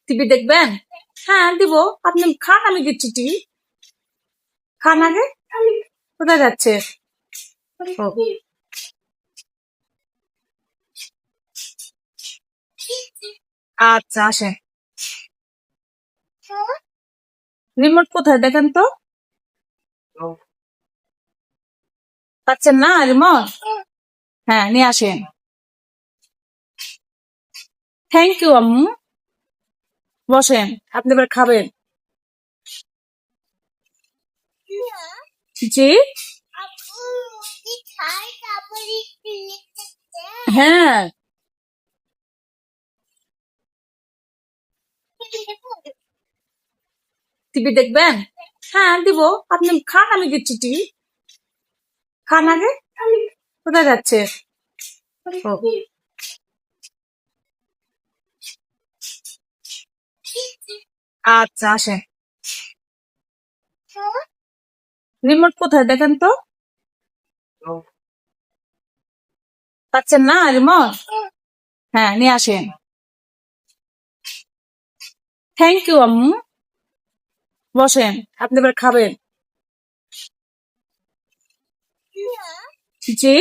TV দেখবেন? হ্যাঁ দিব। আপনি খান, আমি দিচ্ছি টিভি। খান আগে। কোথায় যাচ্ছে? ও, আচ্ছা আসেন। রিমোট কোথায় দেখেন তো? পাচ্ছেন না রিমোট? হ্যাঁ নিয়ে আসেন। থ্যাংক ইউ আম্মু। বসেন, আপনি এবার খাবেন। জি। হ্যাঁ। টিভি দেখবেন? হ্যাঁ দিব। আপনি খান, আমি দিচ্ছি টিভি। খান আগে। কোথায় যাচ্ছে? ও, আচ্ছা আসেন। রিমোট কোথায় দেখেন তো? পাচ্ছেন না রিমোট? হ্যাঁ নিয়ে আসেন। থ্যাংক ইউ আম্মু। বসেন, আপনি এবার খাবেন। জি।